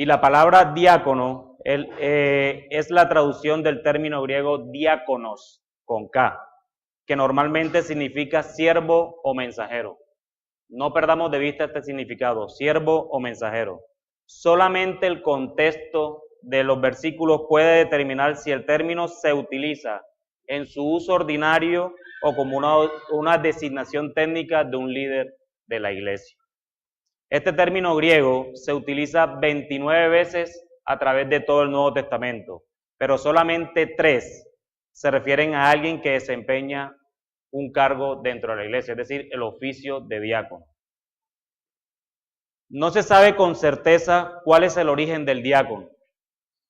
Y la palabra diácono es la traducción del término griego diáconos, con K, que normalmente significa siervo o mensajero. No perdamos de vista este significado, siervo o mensajero. Solamente el contexto de los versículos puede determinar si el término se utiliza en su uso ordinario o como una designación técnica de un líder de la iglesia. Este término griego se utiliza 29 veces a través de todo el Nuevo Testamento, pero solamente 3 se refieren a alguien que desempeña un cargo dentro de la iglesia, es decir, el oficio de diácono. No se sabe con certeza cuál es el origen del diácono,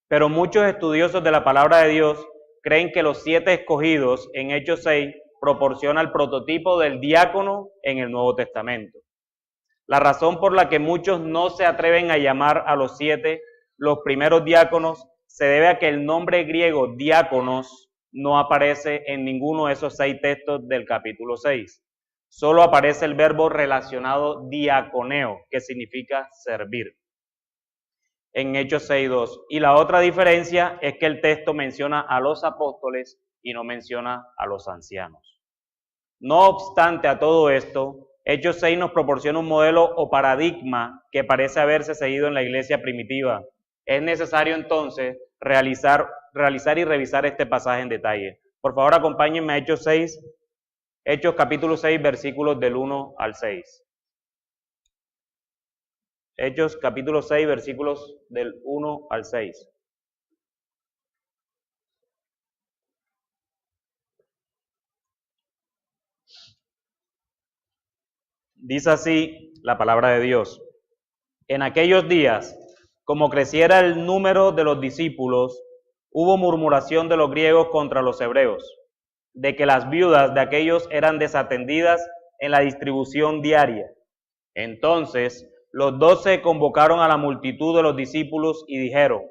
pero muchos estudiosos de la palabra de Dios creen que los 7 escogidos en Hechos 6 proporciona el prototipo del diácono en el Nuevo Testamento. La razón por la que muchos no se atreven a llamar a los 7 los primeros diáconos se debe a que el nombre griego diáconos no aparece en ninguno de esos 6 textos del capítulo 6. Solo aparece el verbo relacionado diaconeo, que significa servir, en Hechos 6:2. Y la otra diferencia es que el texto menciona a los apóstoles y no menciona a los ancianos. No obstante a todo esto, Hechos 6 nos proporciona un modelo o paradigma que parece haberse seguido en la iglesia primitiva. Es necesario entonces realizar y revisar este pasaje en detalle. Por favor, acompáñenme a Hechos capítulo 6, versículos del 1 al 6. Hechos capítulo 6, versículos del 1 al 6. Dice así la palabra de Dios. En aquellos días, como creciera el número de los discípulos, hubo murmuración de los griegos contra los hebreos, de que las viudas de aquellos eran desatendidas en la distribución diaria. Entonces, los 12 convocaron a la multitud de los discípulos y dijeron: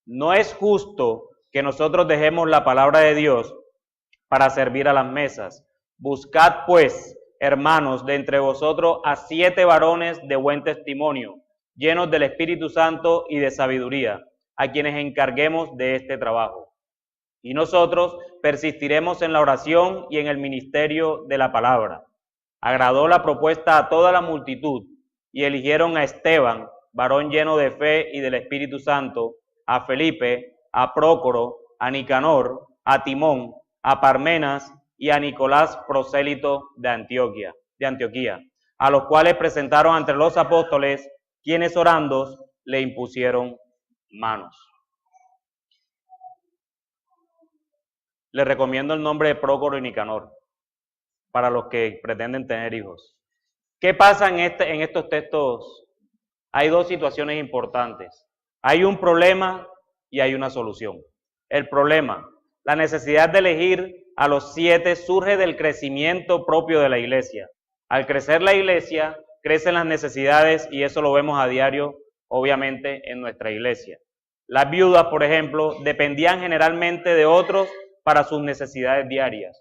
no es justo que nosotros dejemos la palabra de Dios para servir a las mesas. Buscad pues, hermanos, de entre vosotros a 7 varones de buen testimonio, llenos del Espíritu Santo y de sabiduría, a quienes encarguemos de este trabajo. Y nosotros persistiremos en la oración y en el ministerio de la palabra. Agradó la propuesta a toda la multitud, y eligieron a Esteban, varón lleno de fe y del Espíritu Santo, a Felipe, a Prócoro, a Nicanor, a Timón, a Parmenas y a Nicolás, prosélito de Antioquía, a los cuales presentaron ante los apóstoles, quienes orando le impusieron manos. Les recomiendo el nombre de Prócoro y Nicanor para los que pretenden tener hijos. ¿Qué pasa en estos textos? Hay 2 situaciones importantes. Hay un problema y hay una solución. El problema, la necesidad de elegir a los 7 surge del crecimiento propio de la iglesia. Al crecer la iglesia, crecen las necesidades y eso lo vemos a diario, obviamente, en nuestra iglesia. Las viudas, por ejemplo, dependían generalmente de otros para sus necesidades diarias.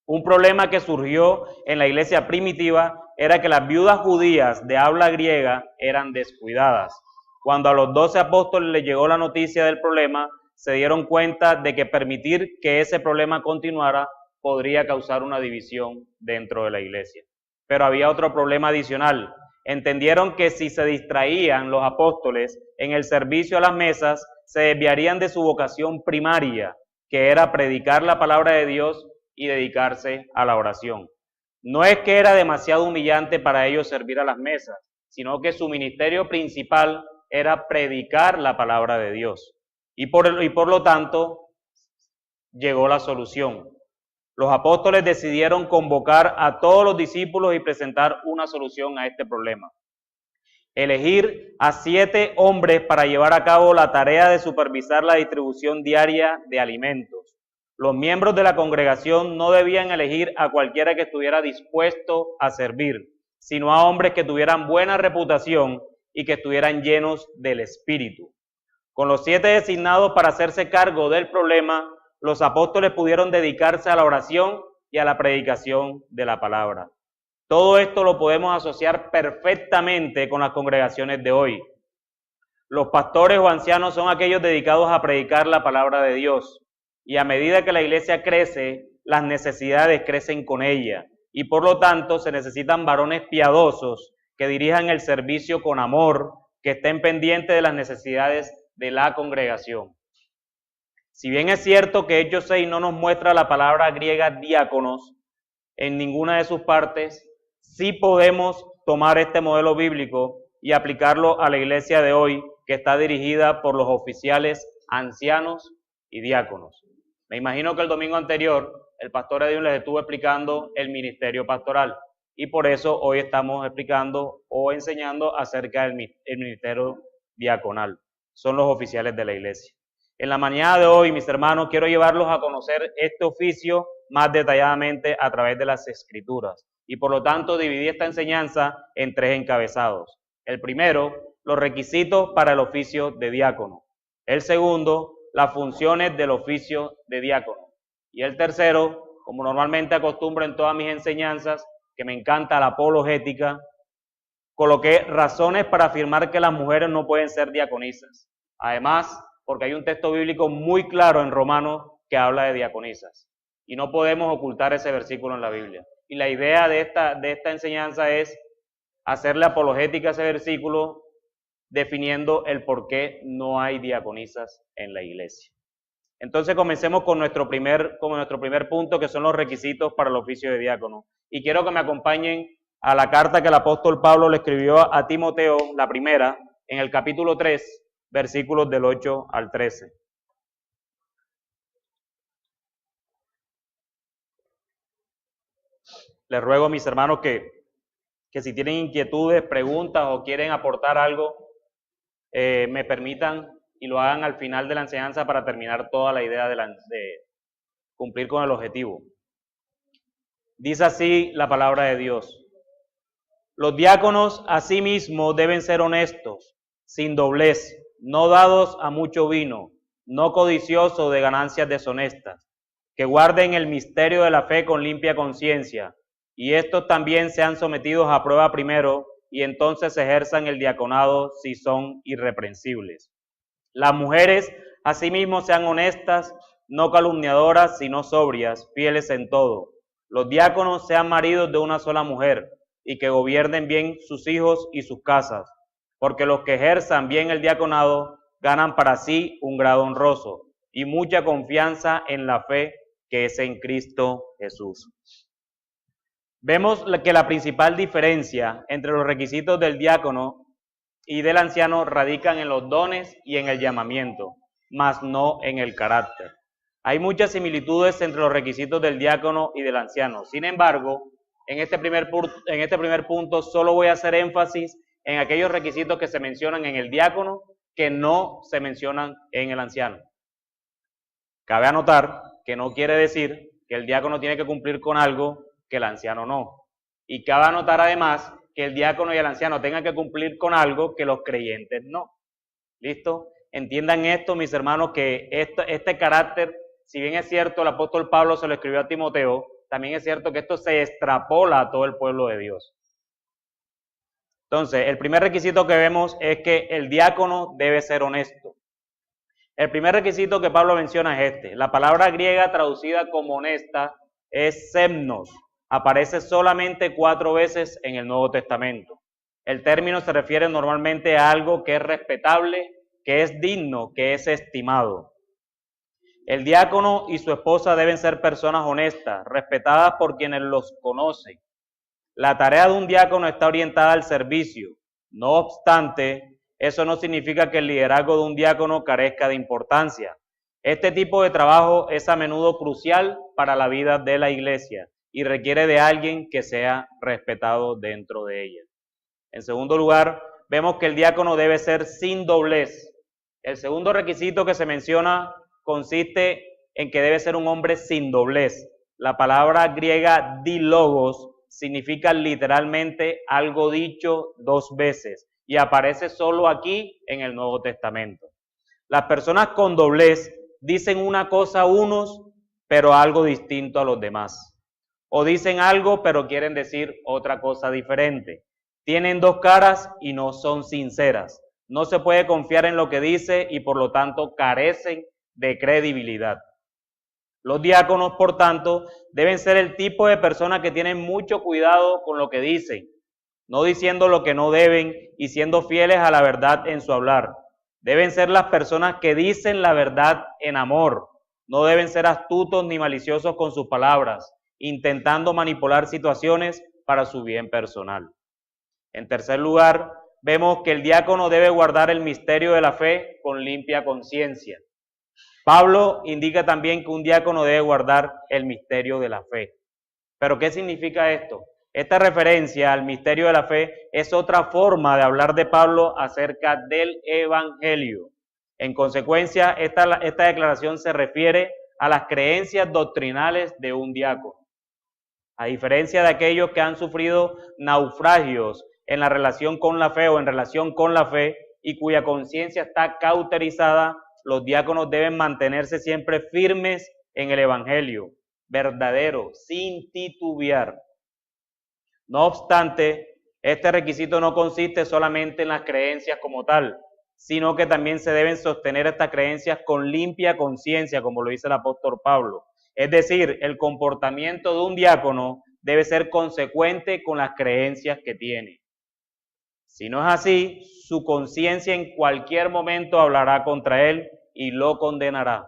Un problema que surgió en la iglesia primitiva era que las viudas judías de habla griega eran descuidadas. Cuando a los 12 apóstoles les llegó la noticia del problema, se dieron cuenta de que permitir que ese problema continuara podría causar una división dentro de la iglesia. Pero había otro problema adicional. Entendieron que si se distraían los apóstoles en el servicio a las mesas, se desviarían de su vocación primaria, que era predicar la palabra de Dios y dedicarse a la oración. No es que era demasiado humillante para ellos servir a las mesas, sino que su ministerio principal era predicar la palabra de Dios. Y por lo tanto, llegó la solución. Los apóstoles decidieron convocar a todos los discípulos y presentar una solución a este problema. Elegir a 7 hombres para llevar a cabo la tarea de supervisar la distribución diaria de alimentos. Los miembros de la congregación no debían elegir a cualquiera que estuviera dispuesto a servir, sino a hombres que tuvieran buena reputación y que estuvieran llenos del Espíritu. Con los 7 designados para hacerse cargo del problema, los apóstoles pudieron dedicarse a la oración y a la predicación de la palabra. Todo esto lo podemos asociar perfectamente con las congregaciones de hoy. Los pastores o ancianos son aquellos dedicados a predicar la palabra de Dios. Y a medida que la iglesia crece, las necesidades crecen con ella. Y por lo tanto se necesitan varones piadosos que dirijan el servicio con amor, que estén pendientes de las necesidades de la congregación. Si bien es cierto que Hechos 6 no nos muestra la palabra griega diáconos en ninguna de sus partes, sí podemos tomar este modelo bíblico y aplicarlo a la iglesia de hoy, que está dirigida por los oficiales ancianos y diáconos. Me imagino que el domingo anterior el pastor Edwin les estuvo explicando el ministerio pastoral y por eso hoy estamos explicando o enseñando acerca del ministerio diaconal. Son los oficiales de la iglesia. En la mañana de hoy, mis hermanos, quiero llevarlos a conocer este oficio más detalladamente a través de las Escrituras. Y por lo tanto, dividí esta enseñanza en 3 encabezados. El primero, los requisitos para el oficio de diácono. El segundo, las funciones del oficio de diácono. Y el tercero, como normalmente acostumbro en todas mis enseñanzas, que me encanta la apologética, coloqué razones para afirmar que las mujeres no pueden ser diaconisas. Además, porque hay un texto bíblico muy claro en Romanos que habla de diaconisas. Y no podemos ocultar ese versículo en la Biblia. Y la idea de esta enseñanza es hacerle apologética a ese versículo, definiendo el por qué no hay diaconisas en la iglesia. Entonces comencemos con nuestro primer punto, que son los requisitos para el oficio de diácono. Y quiero que me acompañen a la carta que el apóstol Pablo le escribió a Timoteo, la primera, en el capítulo 3, versículos del 8 al 13. Les ruego, mis hermanos, que si tienen inquietudes, preguntas o quieren aportar algo, me permitan y lo hagan al final de la enseñanza para terminar toda la idea de cumplir con el objetivo. Dice así la palabra de Dios. Los diáconos asimismo deben ser honestos, sin doblez, no dados a mucho vino, no codiciosos de ganancias deshonestas, que guarden el misterio de la fe con limpia conciencia, y estos también sean sometidos a prueba primero, y entonces ejerzan el diaconado si son irreprensibles. Las mujeres asimismo sean honestas, no calumniadoras, sino sobrias, fieles en todo. Los diáconos sean maridos de una sola mujer, y que gobiernen bien sus hijos y sus casas, porque los que ejerzan bien el diaconado ganan para sí un grado honroso y mucha confianza en la fe que es en Cristo Jesús. Vemos que la principal diferencia entre los requisitos del diácono y del anciano radican en los dones y en el llamamiento, mas no en el carácter. Hay muchas similitudes entre los requisitos del diácono y del anciano. Sin embargo, en este primer punto solo voy a hacer énfasis en aquellos requisitos que se mencionan en el diácono que no se mencionan en el anciano. Cabe anotar que no quiere decir que el diácono tiene que cumplir con algo que el anciano no. Y cabe anotar además que el diácono y el anciano tengan que cumplir con algo que los creyentes no. ¿Listo? Entiendan esto, mis hermanos, que este carácter, si bien es cierto, el apóstol Pablo se lo escribió a Timoteo, también es cierto que esto se extrapola a todo el pueblo de Dios. Entonces, el primer requisito que vemos es que el diácono debe ser honesto. El primer requisito que Pablo menciona es este. La palabra griega traducida como honesta es semnos. Aparece solamente 4 veces en el Nuevo Testamento. El término se refiere normalmente a algo que es respetable, que es digno, que es estimado. El diácono y su esposa deben ser personas honestas, respetadas por quienes los conocen. La tarea de un diácono está orientada al servicio. No obstante, eso no significa que el liderazgo de un diácono carezca de importancia. Este tipo de trabajo es a menudo crucial para la vida de la iglesia y requiere de alguien que sea respetado dentro de ella. En segundo lugar, vemos que el diácono debe ser sin doblez. El segundo requisito que se menciona consiste en que debe ser un hombre sin doblez. La palabra griega dilogos significa literalmente algo dicho 2 veces y aparece solo aquí en el Nuevo Testamento. Las personas con doblez dicen una cosa a unos, pero algo distinto a los demás. O dicen algo, pero quieren decir otra cosa diferente. Tienen 2 caras y no son sinceras. no se puede confiar en lo que dice y por lo tanto carecen de credibilidad. Los diáconos, por tanto, deben ser el tipo de personas que tienen mucho cuidado con lo que dicen, no diciendo lo que no deben y siendo fieles a la verdad en su hablar. Deben ser las personas que dicen la verdad en amor. No deben ser astutos ni maliciosos con sus palabras, intentando manipular situaciones para su bien personal. En tercer lugar, vemos que el diácono debe guardar el misterio de la fe con limpia conciencia. Pablo indica también que un diácono debe guardar el misterio de la fe. ¿Pero qué significa esto? Esta referencia al misterio de la fe es otra forma de hablar de Pablo acerca del evangelio. En consecuencia, esta declaración se refiere a las creencias doctrinales de un diácono. A diferencia de aquellos que han sufrido naufragios en la relación con la fe o en relación con la fe y cuya conciencia está cauterizada, los diáconos deben mantenerse siempre firmes en el evangelio, verdadero, sin titubear. No obstante, este requisito no consiste solamente en las creencias como tal, sino que también se deben sostener estas creencias con limpia conciencia, como lo dice el apóstol Pablo. Es decir, el comportamiento de un diácono debe ser consecuente con las creencias que tiene. Si no es así, su conciencia en cualquier momento hablará contra él y lo condenará.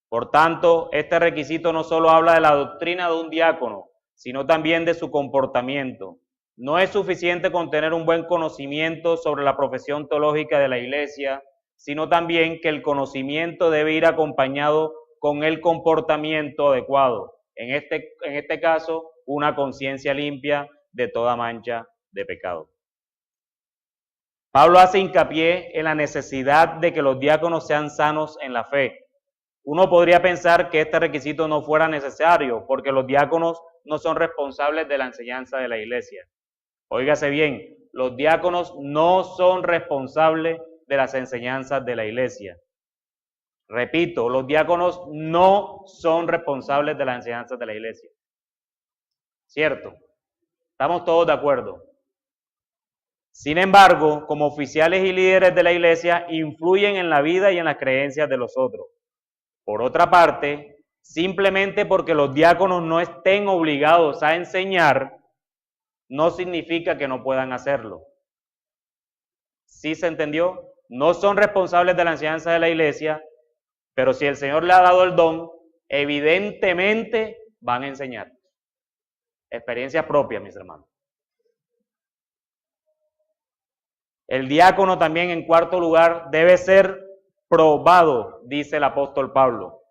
Por tanto, este requisito no solo habla de la doctrina de un diácono, sino también de su comportamiento. No es suficiente con tener un buen conocimiento sobre la profesión teológica de la iglesia, sino también que el conocimiento debe ir acompañado con el comportamiento adecuado. En este caso, una conciencia limpia de toda mancha de pecado. Pablo hace hincapié en la necesidad de que los diáconos sean sanos en la fe. Uno podría pensar que este requisito no fuera necesario, porque los diáconos no son responsables de la enseñanza de la iglesia. Óigase bien, los diáconos no son responsables de las enseñanzas de la iglesia. Repito, los diáconos no son responsables de las enseñanzas de la iglesia. ¿Cierto? ¿Estamos todos de acuerdo? Sin embargo, como oficiales y líderes de la iglesia, influyen en la vida y en las creencias de los otros. Por otra parte, simplemente porque los diáconos no estén obligados a enseñar, no significa que no puedan hacerlo. ¿Sí se entendió? No son responsables de la enseñanza de la iglesia, pero si el Señor le ha dado el don, evidentemente van a enseñar. Experiencia propia, mis hermanos. El diácono también, en cuarto lugar, debe ser probado, dice el apóstol Pablo.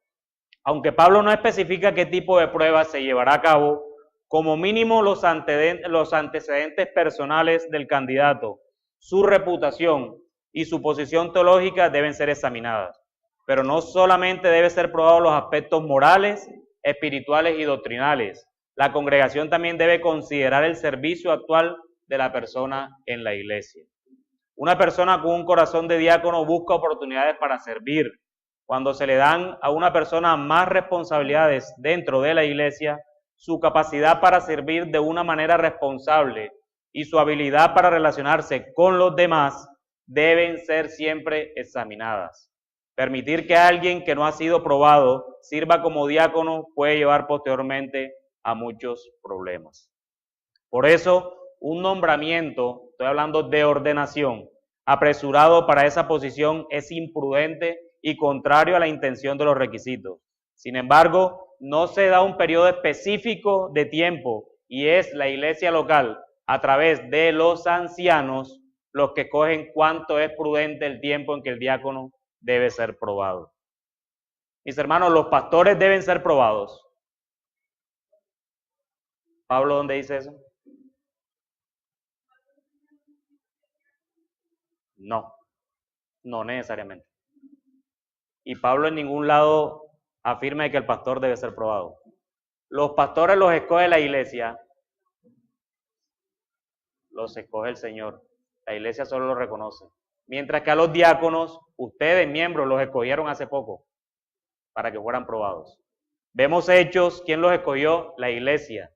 Aunque Pablo no especifica qué tipo de prueba se llevará a cabo, como mínimo los antecedentes personales del candidato, su reputación y su posición teológica deben ser examinadas. Pero no solamente deben ser probados los aspectos morales, espirituales y doctrinales. La congregación también debe considerar el servicio actual de la persona en la iglesia. Una persona con un corazón de diácono busca oportunidades para servir. Cuando se le dan a una persona más responsabilidades dentro de la iglesia, su capacidad para servir de una manera responsable y su habilidad para relacionarse con los demás deben ser siempre examinadas. Permitir que alguien que no ha sido probado sirva como diácono puede llevar posteriormente a muchos problemas. Por eso, un nombramiento, estoy hablando de ordenación, apresurado para esa posición es imprudente y contrario a la intención de los requisitos. Sin embargo, no se da un periodo específico de tiempo y es la iglesia local, a través de los ancianos, los que cogen cuánto es prudente el tiempo en que el diácono debe ser probado. Mis hermanos, los pastores deben ser probados. ¿Pablo dónde dice eso? No, no necesariamente. Y Pablo en ningún lado afirma que el pastor debe ser probado. Los pastores los escoge la iglesia, los escoge el Señor. La iglesia solo los reconoce. Mientras que a los diáconos, ustedes miembros los escogieron hace poco para que fueran probados. Vemos Hechos, ¿quién los escogió? La iglesia.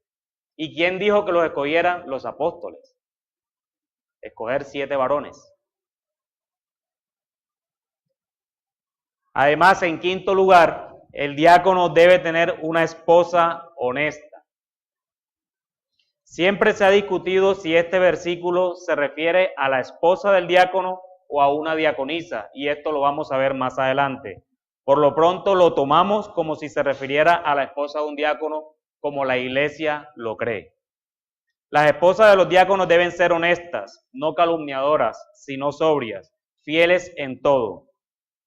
¿Y quién dijo que los escogieran? Los apóstoles. Escoger 7 varones. Además, en quinto lugar, el diácono debe tener una esposa honesta. Siempre se ha discutido si este versículo se refiere a la esposa del diácono o a una diaconisa, y esto lo vamos a ver más adelante. Por lo pronto lo tomamos como si se refiriera a la esposa de un diácono, como la iglesia lo cree. Las esposas de los diáconos deben ser honestas, no calumniadoras, sino sobrias, fieles en todo.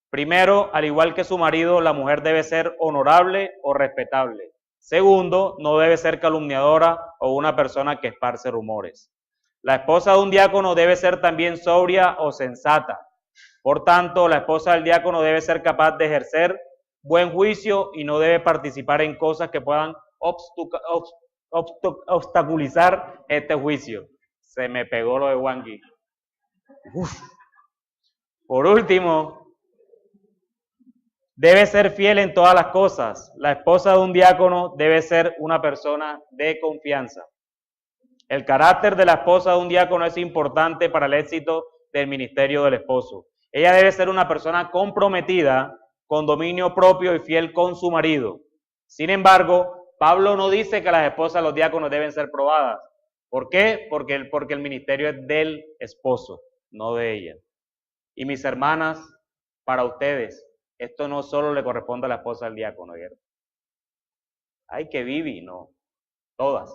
Primero, al igual que su marido, la mujer debe ser honorable o respetable. Segundo, no debe ser calumniadora o una persona que esparce rumores. La esposa de un diácono debe ser también sobria o sensata. Por tanto, la esposa del diácono debe ser capaz de ejercer buen juicio y no debe participar en cosas que puedan obstaculizar este juicio. Se me pegó lo de Wangi. Por último, debe ser fiel en todas las cosas. La esposa de un diácono debe ser una persona de confianza. El carácter de la esposa de un diácono es importante para el éxito del ministerio del esposo. Ella debe ser una persona comprometida, con dominio propio y fiel con su marido. Sin embargo, Pablo no dice que las esposas de los diáconos deben ser probadas. ¿Por qué? Porque el ministerio es del esposo, no de ella. Y mis hermanas, para ustedes, esto no solo le corresponde a la esposa del diácono, ¿cierto? Hay que vivir, no, todas.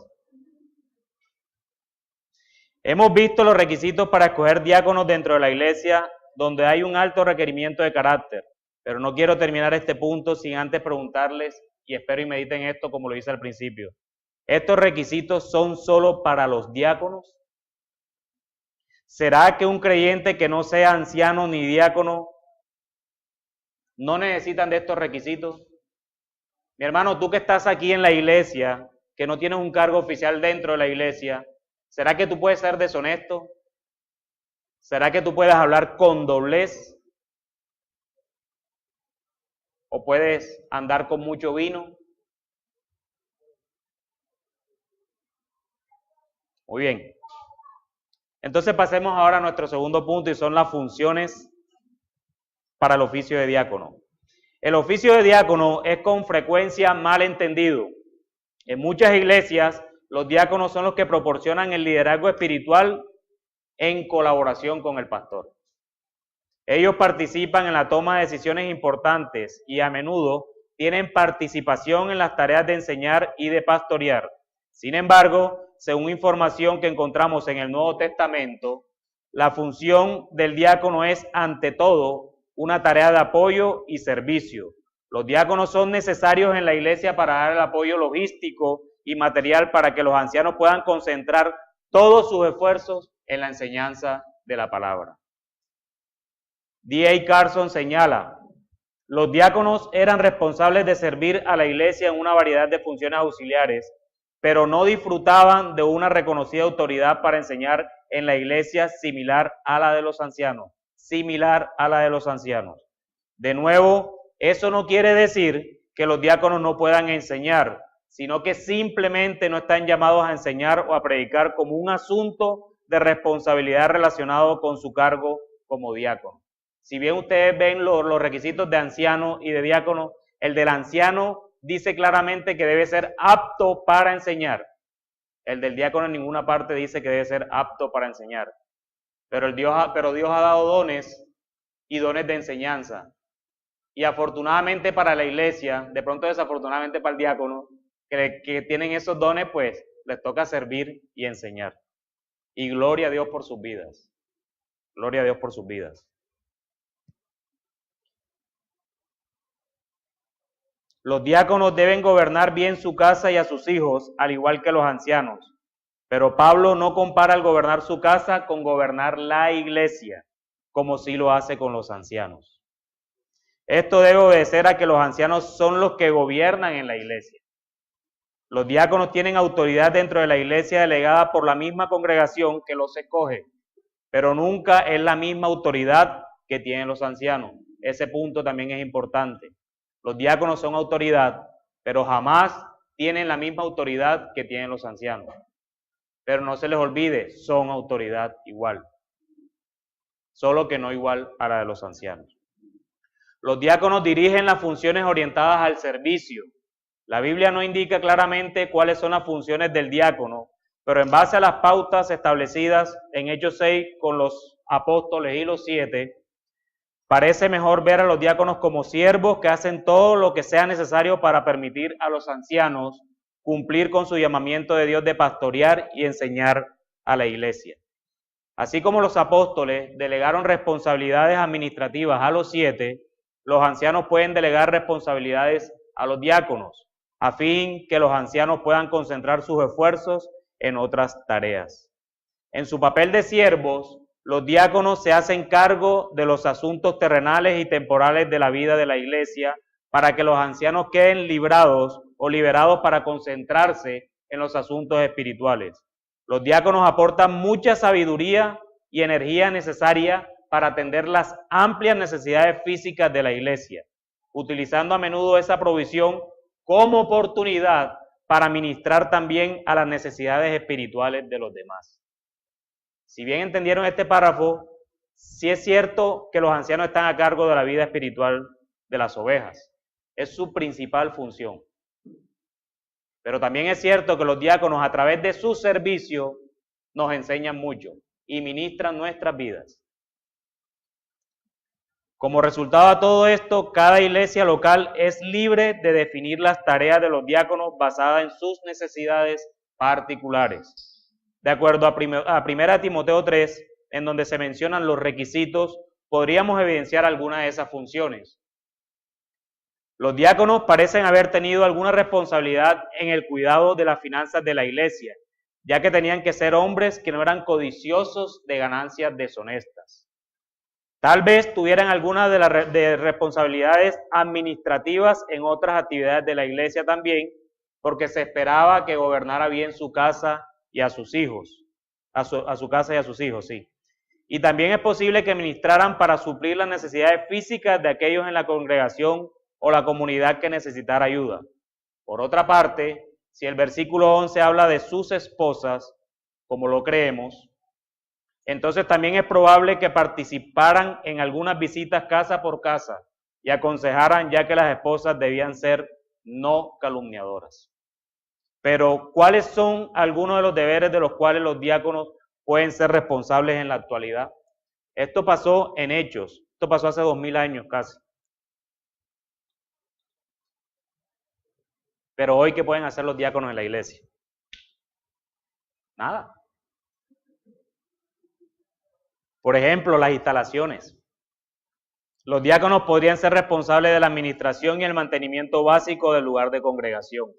Hemos visto los requisitos para escoger diáconos dentro de la iglesia, donde hay un alto requerimiento de carácter, pero no quiero terminar este punto sin antes preguntarles, y espero y mediten esto como lo hice al principio. ¿Estos requisitos son solo para los diáconos? ¿Será que un creyente que no sea anciano ni diácono no necesitan de estos requisitos? Mi hermano, tú que estás aquí en la iglesia, que no tienes un cargo oficial dentro de la iglesia, ¿será que tú puedes ser deshonesto? ¿Será que tú puedes hablar con doblez? ¿O puedes andar con mucho vino? Muy bien. Entonces pasemos ahora a nuestro segundo punto y son las funciones para el oficio de diácono. El oficio de diácono es con frecuencia mal entendido. En muchas iglesias, los diáconos son los que proporcionan el liderazgo espiritual en colaboración con el pastor. Ellos participan en la toma de decisiones importantes y a menudo tienen participación en las tareas de enseñar y de pastorear. Sin embargo, según información que encontramos en el Nuevo Testamento, la función del diácono es, ante todo, una tarea de apoyo y servicio. Los diáconos son necesarios en la iglesia para dar el apoyo logístico y material para que los ancianos puedan concentrar todos sus esfuerzos en la enseñanza de la palabra. D.A. Carson señala, los diáconos eran responsables de servir a la iglesia en una variedad de funciones auxiliares, pero no disfrutaban de una reconocida autoridad para enseñar en la iglesia similar a la de los ancianos. De nuevo, eso no quiere decir que los diáconos no puedan enseñar, sino que simplemente no están llamados a enseñar o a predicar como un asunto de responsabilidad relacionado con su cargo como diácono. Si bien ustedes ven los requisitos de anciano y de diácono, el del anciano dice claramente que debe ser apto para enseñar. El del diácono en ninguna parte dice que debe ser apto para enseñar. Pero Dios ha dado dones y dones de enseñanza. Y afortunadamente para la iglesia, de pronto desafortunadamente para el diácono, que tienen esos dones, pues les toca servir y enseñar. Y gloria a Dios por sus vidas. Gloria a Dios por sus vidas. Los diáconos deben gobernar bien su casa y a sus hijos, al igual que los ancianos. Pero Pablo no compara el gobernar su casa con gobernar la iglesia, como sí lo hace con los ancianos. Esto debe obedecer a que los ancianos son los que gobiernan en la iglesia. Los diáconos tienen autoridad dentro de la iglesia delegada por la misma congregación que los escoge, pero nunca es la misma autoridad que tienen los ancianos. Ese punto también es importante. Los diáconos son autoridad, pero jamás tienen la misma autoridad que tienen los ancianos. Pero no se les olvide, son autoridad igual, solo que no igual a la de los ancianos. Los diáconos dirigen las funciones orientadas al servicio. La Biblia no indica claramente cuáles son las funciones del diácono, pero en base a las pautas establecidas en Hechos 6 con los apóstoles y los 7, parece mejor ver a los diáconos como siervos que hacen todo lo que sea necesario para permitir a los ancianos cumplir con su llamamiento de Dios de pastorear y enseñar a la iglesia. Así como los apóstoles delegaron responsabilidades administrativas a los 7, los ancianos pueden delegar responsabilidades a los diáconos, a fin que los ancianos puedan concentrar sus esfuerzos en otras tareas. En su papel de siervos, los diáconos se hacen cargo de los asuntos terrenales y temporales de la vida de la iglesia para que los ancianos queden librados o liberados para concentrarse en los asuntos espirituales. Los diáconos aportan mucha sabiduría y energía necesaria para atender las amplias necesidades físicas de la iglesia, utilizando a menudo esa provisión como oportunidad para ministrar también a las necesidades espirituales de los demás. Si bien entendieron este párrafo, sí es cierto que los ancianos están a cargo de la vida espiritual de las ovejas. Es su principal función. Pero también es cierto que los diáconos, a través de su servicio, nos enseñan mucho y ministran nuestras vidas. Como resultado de todo esto, cada iglesia local es libre de definir las tareas de los diáconos basadas en sus necesidades particulares. De acuerdo a 1 Timoteo 3, en donde se mencionan los requisitos, podríamos evidenciar algunas de esas funciones. Los diáconos parecen haber tenido alguna responsabilidad en el cuidado de las finanzas de la iglesia, ya que tenían que ser hombres que no eran codiciosos de ganancias deshonestas. Tal vez tuvieran algunas de las responsabilidades administrativas en otras actividades de la iglesia también, porque se esperaba que gobernara bien su casa y a sus hijos, a su casa y a sus hijos, sí. Y también es posible que ministraran para suplir las necesidades físicas de aquellos en la congregación o la comunidad que necesitara ayuda. Por otra parte, si el versículo 11 habla de sus esposas, como lo creemos, entonces también es probable que participaran en algunas visitas casa por casa y aconsejaran, ya que las esposas debían ser no calumniadoras. Pero, ¿cuáles son algunos de los deberes de los cuales los diáconos pueden ser responsables en la actualidad? Esto pasó en Hechos, esto pasó hace 2000 años casi. Pero hoy, ¿qué pueden hacer los diáconos en la iglesia? Nada. Por ejemplo, las instalaciones. Los diáconos podrían ser responsables de la administración y el mantenimiento básico del lugar de congregación.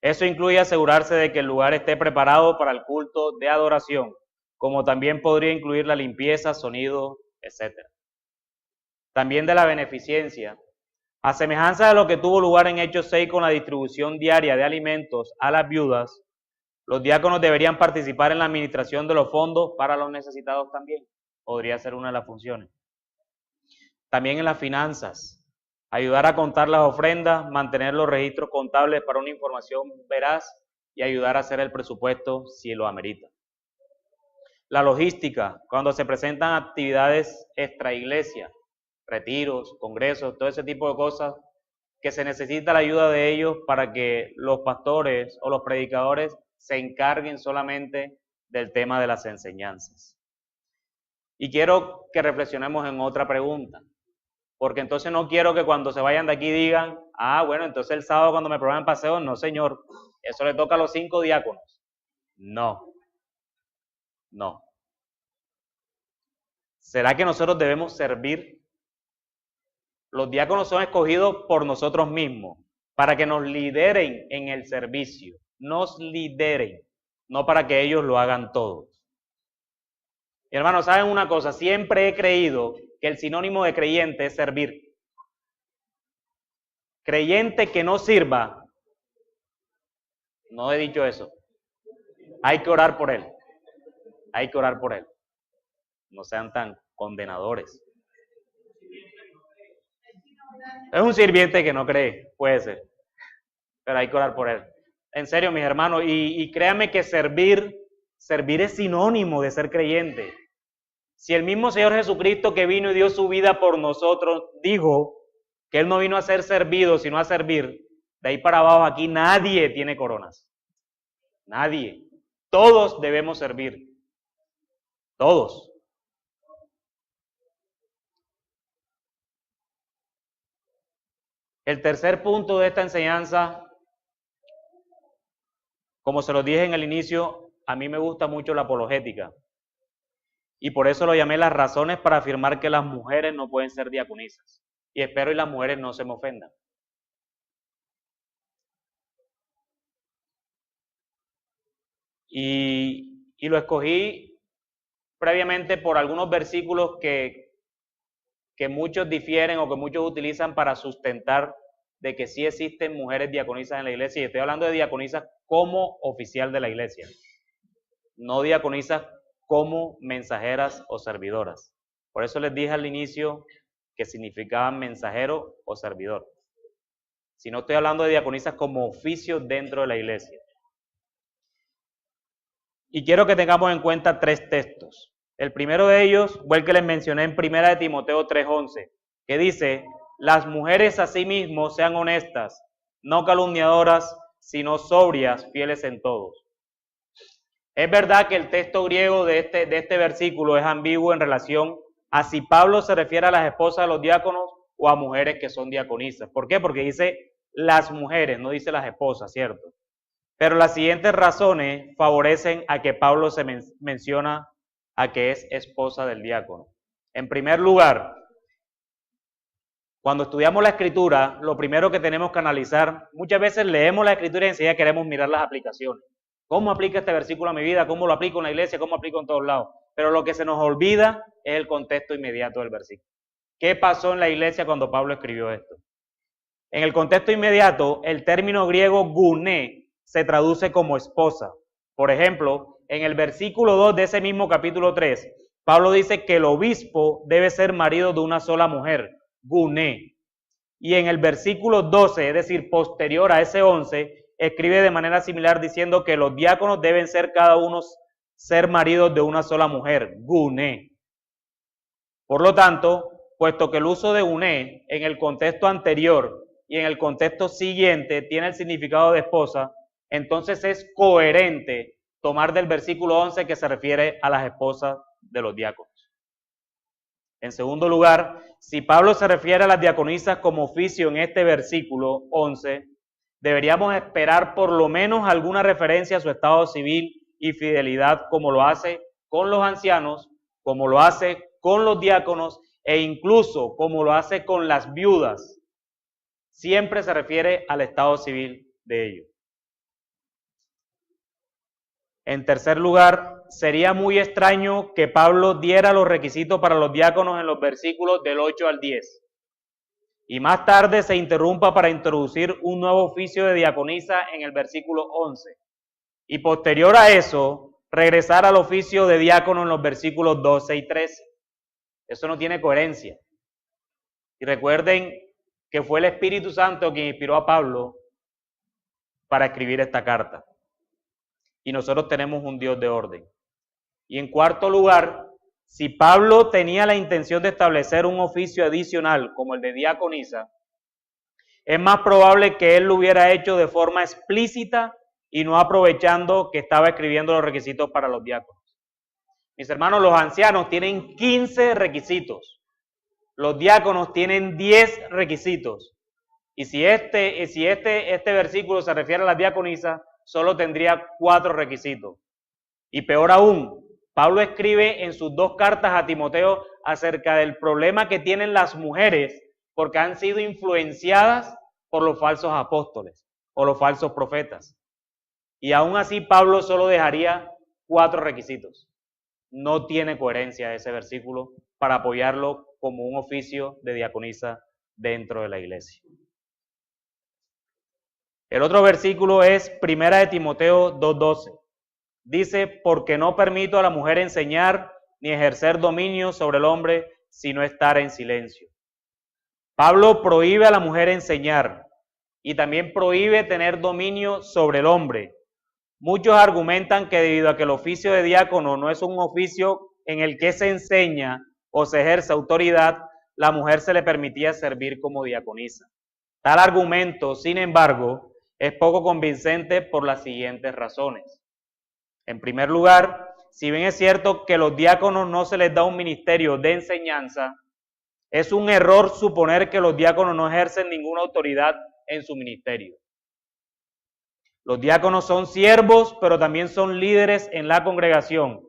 Eso incluye asegurarse de que el lugar esté preparado para el culto de adoración, como también podría incluir la limpieza, sonido, etc. También de la beneficencia. A semejanza de lo que tuvo lugar en Hechos 6 con la distribución diaria de alimentos a las viudas, los diáconos deberían participar en la administración de los fondos para los necesitados también. Podría ser una de las funciones. También en las finanzas. Ayudar a contar las ofrendas, mantener los registros contables para una información veraz y ayudar a hacer el presupuesto si lo amerita. La logística, cuando se presentan actividades extra iglesia, retiros, congresos, todo ese tipo de cosas que se necesita la ayuda de ellos para que los pastores o los predicadores se encarguen solamente del tema de las enseñanzas. Y quiero que reflexionemos en otra pregunta, porque entonces no quiero que cuando se vayan de aquí digan, bueno, entonces el sábado cuando me programen paseo, no señor, eso le toca a los 5 diáconos. No. ¿Será que nosotros debemos servir? Los diáconos son escogidos por nosotros mismos para que nos lideren en el servicio, nos lideren, no para que ellos lo hagan todo. Y hermanos, ¿saben una cosa? Siempre he creído que el sinónimo de creyente es servir. Creyente que no sirva, no he dicho eso. Hay que orar por él. Hay que orar por él. No sean tan condenadores. Es un sirviente que no cree, puede ser. Pero hay que orar por él. En serio, mis hermanos, y créanme que servir es sinónimo de ser creyente. Si el mismo Señor Jesucristo que vino y dio su vida por nosotros, dijo que Él no vino a ser servido, sino a servir, de ahí para abajo aquí nadie tiene coronas. Nadie. Todos debemos servir. Todos. El tercer punto de esta enseñanza, como se lo dije en el inicio, a mí me gusta mucho la apologética. Y por eso lo llamé las razones para afirmar que las mujeres no pueden ser diaconisas. Y espero y las mujeres no se me ofendan. Y lo escogí previamente por algunos versículos que muchos difieren o que muchos utilizan para sustentar de que sí existen mujeres diaconisas en la iglesia. Y estoy hablando de diaconisas como oficial de la iglesia, no diaconisas como mensajeras o servidoras. Por eso les dije al inicio que significaban mensajero o servidor. Si no estoy hablando de diaconisas como oficio dentro de la iglesia. Y quiero que tengamos en cuenta 3 textos. El primero de ellos fue el que les mencioné en 1 de Timoteo 3:11, que dice: las mujeres asimismo sean honestas, no calumniadoras, sino sobrias, fieles en todos. Es verdad que el texto griego de este versículo es ambiguo en relación a si Pablo se refiere a las esposas de los diáconos o a mujeres que son diaconisas. ¿Por qué? Porque dice las mujeres, no dice las esposas, ¿cierto? Pero las siguientes razones favorecen a que Pablo se menciona a que es esposa del diácono. En primer lugar, cuando estudiamos la Escritura, lo primero que tenemos que analizar, muchas veces leemos la Escritura y enseguida queremos mirar las aplicaciones. ¿Cómo aplica este versículo a mi vida? ¿Cómo lo aplico en la iglesia? ¿Cómo aplico en todos lados? Pero lo que se nos olvida es el contexto inmediato del versículo. ¿Qué pasó en la iglesia cuando Pablo escribió esto? En el contexto inmediato, el término griego guné se traduce como esposa. Por ejemplo, en el versículo 2 de ese mismo capítulo 3, Pablo dice que el obispo debe ser marido de una sola mujer, guné. Y en el versículo 12, es decir, posterior a ese 11, escribe de manera similar diciendo que los diáconos deben ser cada uno ser maridos de una sola mujer, guné. Por lo tanto, puesto que el uso de guné en el contexto anterior y en el contexto siguiente tiene el significado de esposa, entonces es coherente tomar del versículo 11 que se refiere a las esposas de los diáconos. En segundo lugar, si Pablo se refiere a las diaconisas como oficio en este versículo 11, deberíamos esperar por lo menos alguna referencia a su estado civil y fidelidad, como lo hace con los ancianos, como lo hace con los diáconos e incluso como lo hace con las viudas. Siempre se refiere al estado civil de ellos. En tercer lugar, sería muy extraño que Pablo diera los requisitos para los diáconos en los versículos del 8 al 10. Y más tarde se interrumpa para introducir un nuevo oficio de diaconisa en el versículo 11. Y posterior a eso, regresar al oficio de diácono en los versículos 12 y 13. Eso no tiene coherencia. Y recuerden que fue el Espíritu Santo quien inspiró a Pablo para escribir esta carta. Y nosotros tenemos un Dios de orden. Y en cuarto lugar, si Pablo tenía la intención de establecer un oficio adicional como el de diaconisa, es más probable que él lo hubiera hecho de forma explícita y no aprovechando que estaba escribiendo los requisitos para los diáconos. Mis hermanos, los ancianos tienen 15 requisitos. Los diáconos tienen 10 requisitos. Y si este versículo se refiere a las diaconisas, solo tendría 4 requisitos. Y peor aún, Pablo escribe en sus 2 cartas a Timoteo acerca del problema que tienen las mujeres porque han sido influenciadas por los falsos apóstoles o los falsos profetas. Y aún así Pablo solo dejaría 4 requisitos. No tiene coherencia ese versículo para apoyarlo como un oficio de diaconisa dentro de la iglesia. El otro versículo es 1 de Timoteo 2:12. Dice, porque no permito a la mujer enseñar ni ejercer dominio sobre el hombre, sino estar en silencio. Pablo prohíbe a la mujer enseñar y también prohíbe tener dominio sobre el hombre. Muchos argumentan que debido a que el oficio de diácono no es un oficio en el que se enseña o se ejerce autoridad, la mujer se le permitía servir como diaconisa. Tal argumento, sin embargo, es poco convincente por las siguientes razones. En primer lugar, si bien es cierto que a los diáconos no se les da un ministerio de enseñanza, es un error suponer que los diáconos no ejercen ninguna autoridad en su ministerio. Los diáconos son siervos, pero también son líderes en la congregación,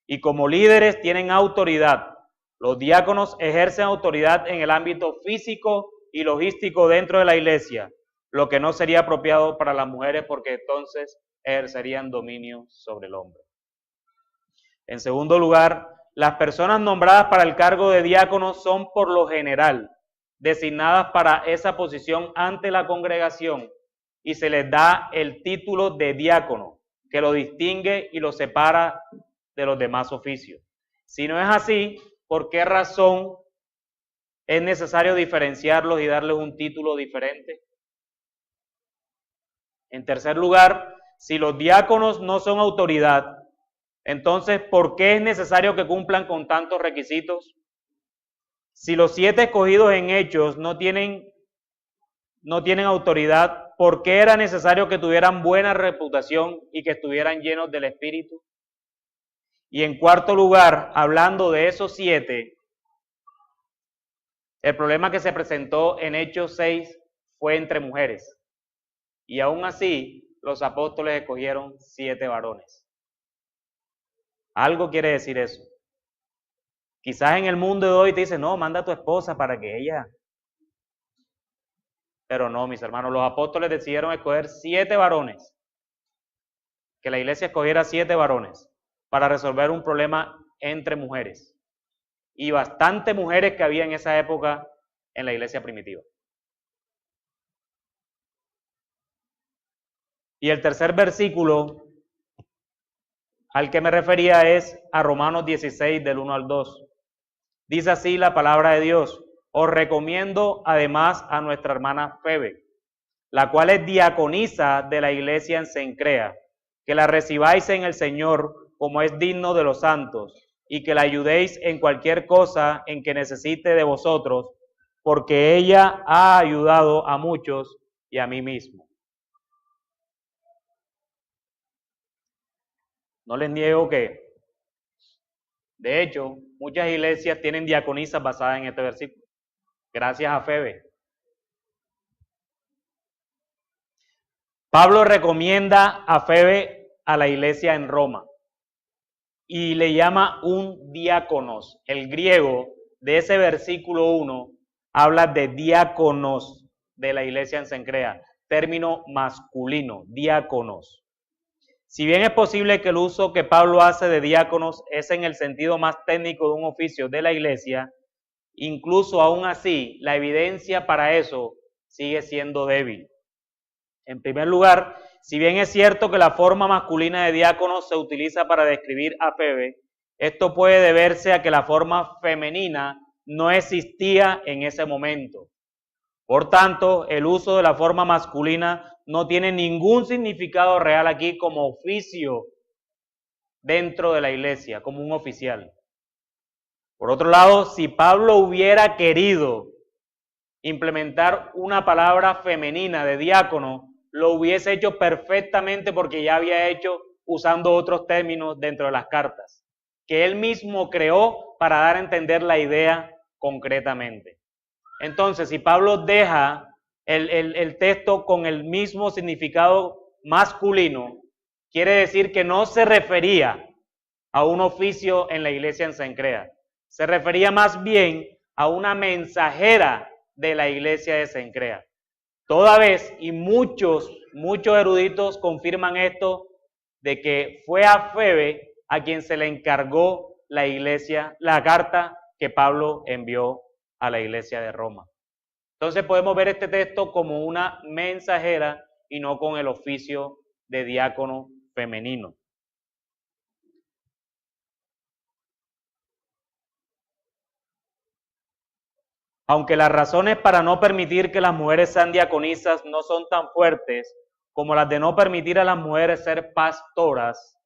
y como líderes tienen autoridad. Los diáconos ejercen autoridad en el ámbito físico y logístico dentro de la iglesia, lo que no sería apropiado para las mujeres porque entonces ejercerían dominio sobre el hombre. En segundo lugar, las personas nombradas para el cargo de diácono son por lo general designadas para esa posición ante la congregación y se les da el título de diácono, que lo distingue y lo separa de los demás oficios. Si no es así, ¿por qué razón es necesario diferenciarlos y darles un título diferente? En tercer lugar, si los diáconos no son autoridad, entonces, ¿por qué es necesario que cumplan con tantos requisitos? Si los 7 escogidos en Hechos no tienen autoridad, ¿por qué era necesario que tuvieran buena reputación y que estuvieran llenos del Espíritu? Y en cuarto lugar, hablando de esos 7, el problema que se presentó en Hechos 6 fue entre mujeres. Y aún así, los apóstoles escogieron 7 varones. Algo quiere decir eso. Quizás en el mundo de hoy te dicen, no, manda a tu esposa para que ella... Pero no, mis hermanos, los apóstoles decidieron escoger 7 varones. Que la iglesia escogiera 7 varones para resolver un problema entre mujeres. Y bastantes mujeres que había en esa época en la iglesia primitiva. Y el tercer versículo al que me refería es a Romanos 16, del 1 al 2. Dice así la palabra de Dios: os recomiendo además a nuestra hermana Febe, la cual es diaconisa de la iglesia en Cencrea, que la recibáis en el Señor como es digno de los santos, y que la ayudéis en cualquier cosa en que necesite de vosotros, porque ella ha ayudado a muchos y a mí mismo. No les niego que, de hecho, muchas iglesias tienen diaconisas basadas en este versículo, gracias a Febe. Pablo recomienda a Febe a la iglesia en Roma y le llama un diáconos. El griego de ese versículo 1 habla de diáconos de la iglesia en Cencrea, término masculino, diáconos. Si bien es posible que el uso que Pablo hace de diáconos es en el sentido más técnico de un oficio de la iglesia, incluso aún así, la evidencia para eso sigue siendo débil. En primer lugar, si bien es cierto que la forma masculina de diácono se utiliza para describir a Febe, esto puede deberse a que la forma femenina no existía en ese momento. Por tanto, el uso de la forma masculina no tiene ningún significado real aquí como oficio dentro de la iglesia, como un oficial. Por otro lado, si Pablo hubiera querido implementar una palabra femenina de diácono, lo hubiese hecho perfectamente porque ya había hecho usando otros términos dentro de las cartas, que él mismo creó para dar a entender la idea concretamente. Entonces, si Pablo deja el texto con el mismo significado masculino, quiere decir que no se refería a un oficio en la iglesia en Cencrea. Se refería más bien a una mensajera de la iglesia de Cencrea. Toda vez, y muchos eruditos confirman esto, de que fue a Febe a quien se le encargó la carta que Pablo envió a la iglesia de Roma. Entonces podemos ver este texto como una mensajera y no con el oficio de diácono femenino. Aunque las razones para no permitir que las mujeres sean diaconisas no son tan fuertes como las de no permitir a las mujeres ser pastoras,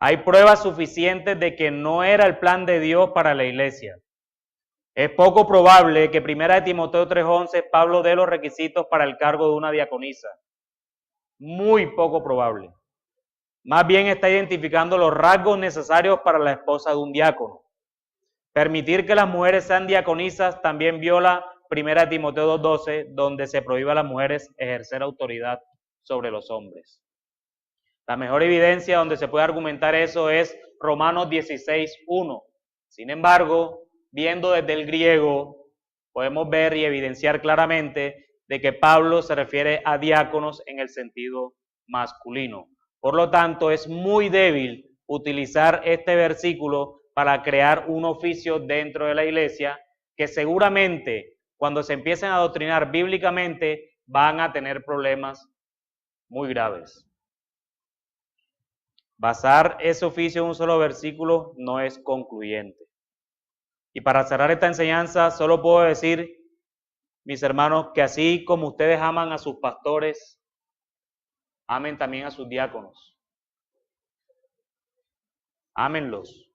Hay pruebas suficientes de que no era el plan de Dios para la iglesia. Es poco probable que 1 Timoteo 3:11 Pablo dé los requisitos para el cargo de una diaconisa. Muy poco probable. Más bien está identificando los rasgos necesarios para la esposa de un diácono. Permitir que las mujeres sean diaconisas también viola 1 Timoteo 2:12, donde se prohíbe a las mujeres ejercer autoridad sobre los hombres. La mejor evidencia donde se puede argumentar eso es Romanos 16:1. Sin embargo, viendo desde el griego, podemos ver y evidenciar claramente de que Pablo se refiere a diáconos en el sentido masculino. Por lo tanto, es muy débil utilizar este versículo para crear un oficio dentro de la iglesia que seguramente cuando se empiecen a adoctrinar bíblicamente van a tener problemas muy graves. Basar ese oficio en un solo versículo no es concluyente. Y para cerrar esta enseñanza, solo puedo decir, mis hermanos, que así como ustedes aman a sus pastores, amen también a sus diáconos. Ámenlos,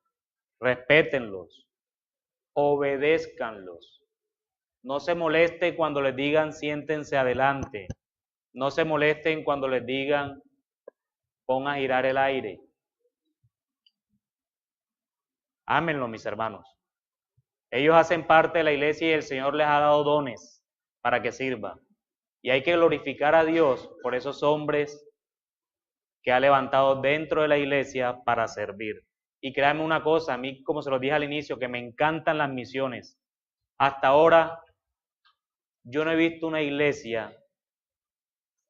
respétenlos, obedézcanlos. No se molesten cuando les digan siéntense adelante. No se molesten cuando les digan pon a girar el aire. Ámenlo, mis hermanos. Ellos hacen parte de la iglesia y el Señor les ha dado dones para que sirvan. Y hay que glorificar a Dios por esos hombres que ha levantado dentro de la iglesia para servir. Y créanme una cosa, a mí, como se los dije al inicio, que me encantan las misiones. Hasta ahora, yo no he visto una iglesia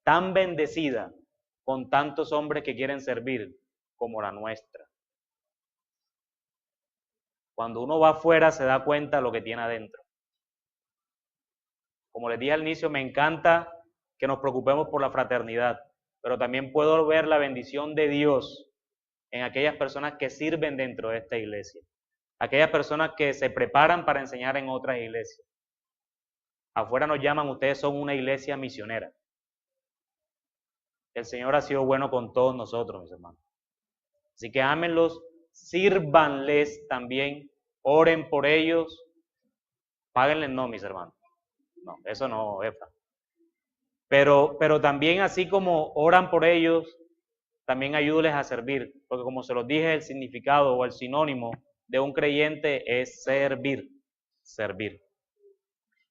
tan bendecida con tantos hombres que quieren servir como la nuestra. Cuando uno va afuera se da cuenta de lo que tiene adentro. Como les dije al inicio, me encanta que nos preocupemos por la fraternidad, pero también puedo ver la bendición de Dios en aquellas personas que sirven dentro de esta iglesia, aquellas personas que se preparan para enseñar en otras iglesias. Afuera nos llaman, ustedes son una iglesia misionera. El Señor ha sido bueno con todos nosotros, mis hermanos. Así que ámenlos, sírvanles también, oren por ellos, páguenles no, mis hermanos. No, eso no, Efra. Pero también así como oran por ellos, también ayúdenles a servir, porque como se los dije, el significado o el sinónimo de un creyente es servir, servir.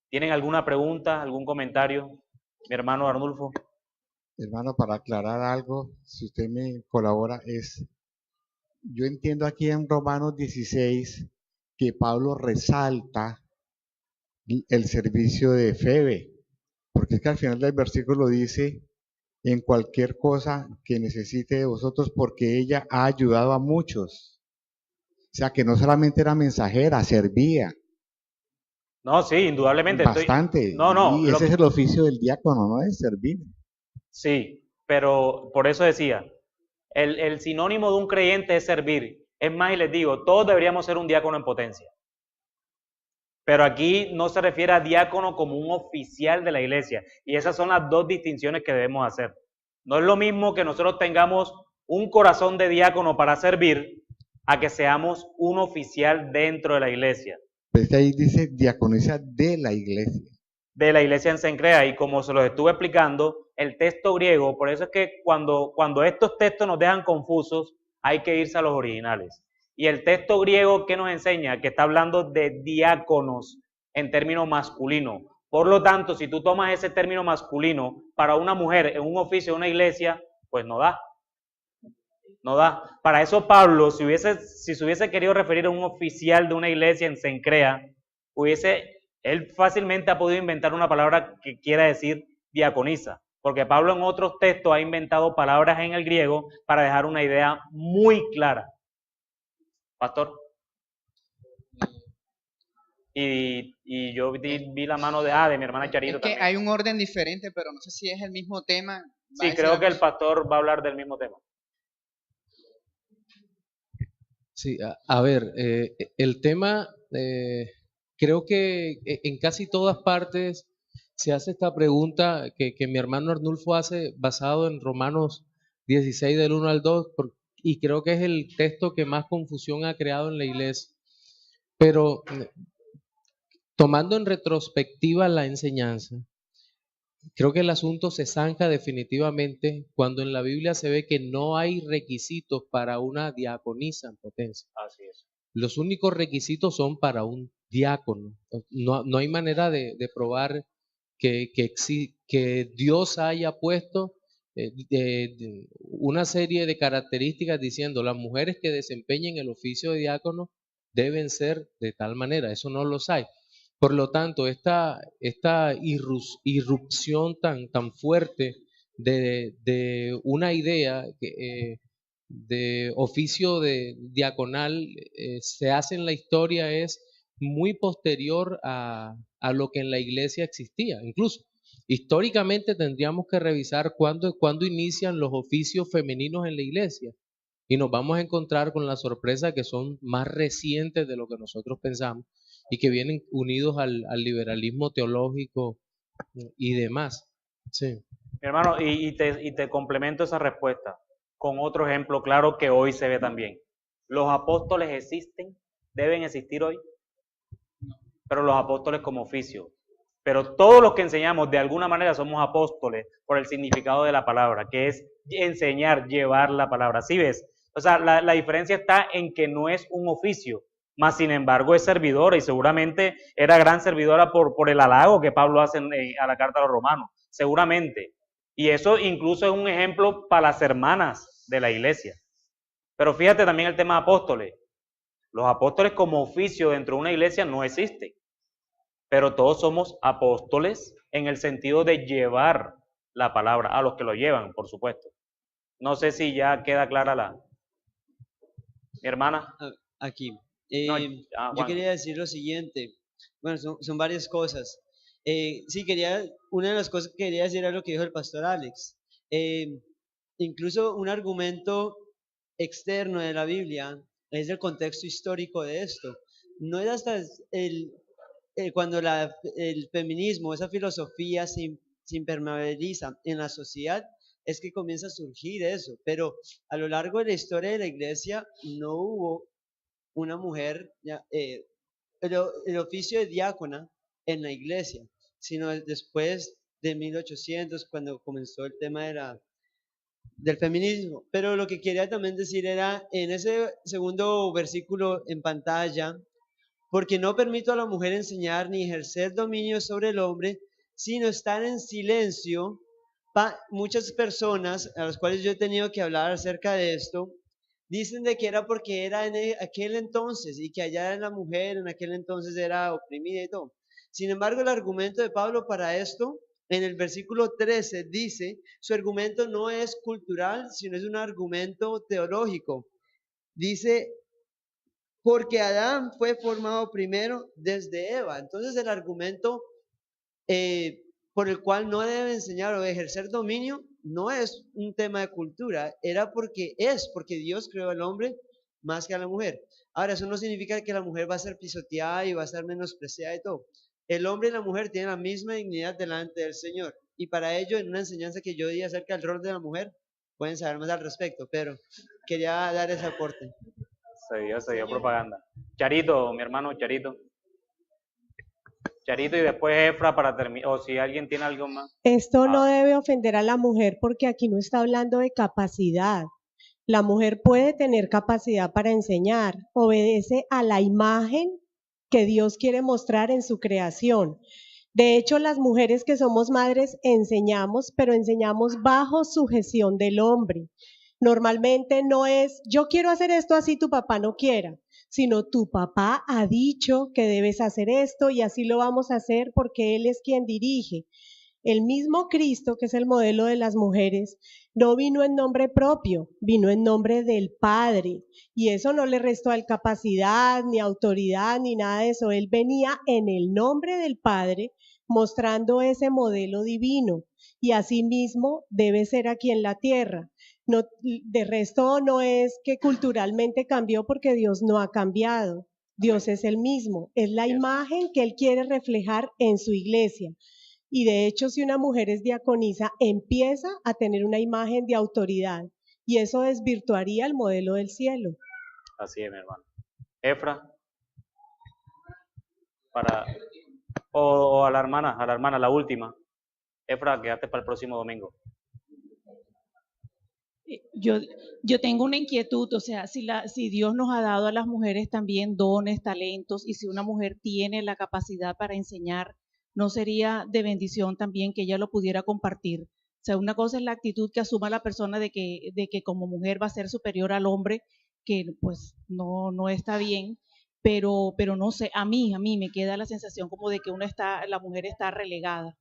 ¿Tienen alguna pregunta, algún comentario? Mi hermano Arnulfo. Hermano, para aclarar algo, si usted me colabora, yo entiendo aquí en Romanos 16 que Pablo resalta el servicio de Febe, porque es que al final del versículo dice, en cualquier cosa que necesite de vosotros, porque ella ha ayudado a muchos. O sea, que no solamente era mensajera, servía. No, sí, indudablemente. Bastante. Y ese es el oficio del diácono, ¿no? Es servir. Sí, pero por eso decía, el sinónimo de un creyente es servir. Es más, y les digo, todos deberíamos ser un diácono en potencia. Pero aquí no se refiere a diácono como un oficial de la iglesia. Y esas son las dos distinciones que debemos hacer. No es lo mismo que nosotros tengamos un corazón de diácono para servir a que seamos un oficial dentro de la iglesia. Pues ahí dice diaconisa de la iglesia. De la iglesia en Cencrea, y como se los estuve explicando, el texto griego, por eso es que cuando estos textos nos dejan confusos, hay que irse a los originales. Y el texto griego, ¿qué nos enseña? Que está hablando de diáconos en término masculino. Por lo tanto, si tú tomas ese término masculino para una mujer en un oficio de una iglesia, pues no da. No da. Para eso Pablo, si se hubiese querido referir a un oficial de una iglesia en Cencrea, él fácilmente ha podido inventar una palabra que quiera decir diaconisa, porque Pablo en otros textos ha inventado palabras en el griego para dejar una idea muy clara. Pastor. Y yo vi la mano de mi hermana Charito. Es que también hay un orden diferente, pero no sé si es el mismo tema. Sí, creo que el pastor va a hablar del mismo tema. Sí, a ver, el tema, creo que en casi todas partes se hace esta pregunta que mi hermano Arnulfo hace basado en Romanos 16 del 1 al 2, y creo que es el texto que más confusión ha creado en la iglesia. Pero tomando en retrospectiva la enseñanza, creo que el asunto se zanja definitivamente cuando en la Biblia se ve que no hay requisitos para una diaconisa en potencia. Así es. Los únicos requisitos son para un diácono. No hay manera de probar que Dios haya puesto una serie de características diciendo las mujeres que desempeñen el oficio de diácono deben ser de tal manera. Eso no los hay. Por lo tanto, esta irrupción tan fuerte de una idea de oficio de diaconal se hace en la historia es muy posterior a lo que en la iglesia existía. Incluso históricamente tendríamos que revisar cuándo inician los oficios femeninos en la iglesia. Y nos vamos a encontrar con la sorpresa que son más recientes de lo que nosotros pensamos y que vienen unidos al liberalismo teológico y demás. Sí. Mi hermano, y te complemento esa respuesta con otro ejemplo claro que hoy se ve también. ¿Los apóstoles existen? ¿Deben existir hoy? Pero los apóstoles como oficio. Pero todos los que enseñamos de alguna manera somos apóstoles por el significado de la palabra, que es enseñar, llevar la palabra. ¿Sí ves? O sea, la diferencia está en que no es un oficio, más sin embargo es servidora y seguramente era gran servidora por el halago que Pablo hace a la carta a los romanos, seguramente. Y eso incluso es un ejemplo para las hermanas de la iglesia. Pero fíjate también el tema de apóstoles. Los apóstoles como oficio dentro de una iglesia no existen, pero todos somos apóstoles en el sentido de llevar la palabra a los que lo llevan, por supuesto. No sé si ya queda clara mi hermana. Aquí. No, yo quería decir lo siguiente. Bueno, son varias cosas. Sí, una de las cosas que quería decir era lo que dijo el pastor Alex. Incluso un argumento externo de la Biblia es el contexto histórico de esto. No es hasta cuando el feminismo, esa filosofía se impermeabiliza en la sociedad, es que comienza a surgir eso. Pero a lo largo de la historia de la iglesia no hubo una mujer, el oficio de diácona en la iglesia, sino después de 1800, cuando comenzó el tema del feminismo. Pero lo que quería también decir era, en ese segundo versículo en pantalla, porque no permito a la mujer enseñar ni ejercer dominio sobre el hombre, sino estar en silencio. Muchas personas a las cuales yo he tenido que hablar acerca de esto, dicen de que era porque era en aquel entonces y que allá la mujer en aquel entonces era oprimida y todo. Sin embargo, el argumento de Pablo para esto, en el versículo 13 dice, su argumento no es cultural, sino es un argumento teológico. Dice, porque Adán fue formado primero desde Eva. Entonces el argumento por el cual no debe enseñar o ejercer dominio no es un tema de cultura, porque Dios creó al hombre más que a la mujer. Ahora, eso no significa que la mujer va a ser pisoteada y va a ser menospreciada y todo. El hombre y la mujer tienen la misma dignidad delante del Señor. Y para ello, en una enseñanza que yo di acerca del rol de la mujer, pueden saber más al respecto, pero quería dar ese aporte. Se dio propaganda. Charito, mi hermano Charito. Charito y después Efra para terminar, o si alguien tiene algo más. Esto no debe ofender a la mujer porque aquí no está hablando de capacidad. La mujer puede tener capacidad para enseñar, obedece a la imagen que Dios quiere mostrar en su creación. De hecho, las mujeres que somos madres enseñamos, pero enseñamos bajo sujeción del hombre. Normalmente no es, yo quiero hacer esto así tu papá no quiera, sino tu papá ha dicho que debes hacer esto y así lo vamos a hacer porque Él es quien dirige. El mismo Cristo, que es el modelo de las mujeres, no vino en nombre propio, vino en nombre del Padre. Y eso no le restó a él capacidad, ni autoridad, ni nada de eso. Él venía en el nombre del Padre, mostrando ese modelo divino. Y así mismo debe ser aquí en la tierra. No, de resto no es que culturalmente cambió porque Dios no ha cambiado. Dios es el mismo, es la imagen que Él quiere reflejar en su iglesia. Y de hecho, si una mujer es diaconisa, empieza a tener una imagen de autoridad. y eso desvirtuaría el modelo del cielo. Así es, mi hermano. Efra, o a la hermana, la última. Efra, quédate para el próximo domingo. Yo tengo una inquietud, o sea, si Dios nos ha dado a las mujeres también dones, talentos, y si una mujer tiene la capacidad para enseñar, ¿no sería de bendición también que ella lo pudiera compartir? O sea, una cosa es la actitud que asuma la persona de que como mujer va a ser superior al hombre, que pues no está bien, pero no sé, a mí me queda la sensación como de que la mujer está relegada.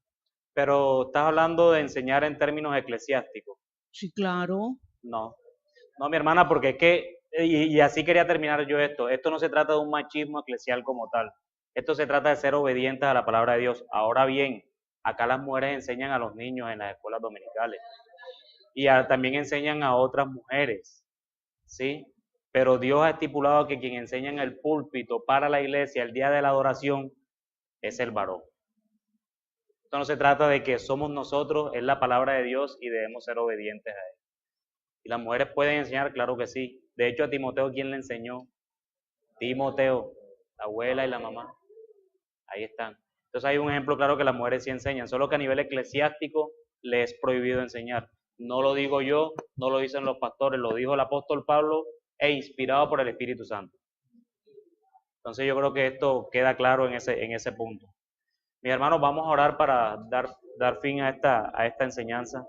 Pero estás hablando de enseñar en términos eclesiásticos. Sí, claro. No, mi hermana, porque es que, y así quería terminar yo esto. Esto no se trata de un machismo eclesial como tal. Esto se trata de ser obedientes a la palabra de Dios. Ahora bien, acá las mujeres enseñan a los niños en las escuelas dominicales y también enseñan a otras mujeres, ¿sí? Pero Dios ha estipulado que quien enseña en el púlpito para la iglesia el día de la adoración es el varón. Esto no se trata de que somos nosotros, es la palabra de Dios y debemos ser obedientes a él. ¿Y las mujeres pueden enseñar? Claro que sí. De hecho, a Timoteo, ¿quién le enseñó? Timoteo, la abuela y la mamá. Ahí están. Entonces hay un ejemplo claro que las mujeres sí enseñan, solo que a nivel eclesiástico les es prohibido enseñar. No lo digo yo, no lo dicen los pastores, lo dijo el apóstol Pablo e inspirado por el Espíritu Santo. Entonces yo creo que esto queda claro en ese punto. Mis hermanos, vamos a orar para dar fin a esta enseñanza.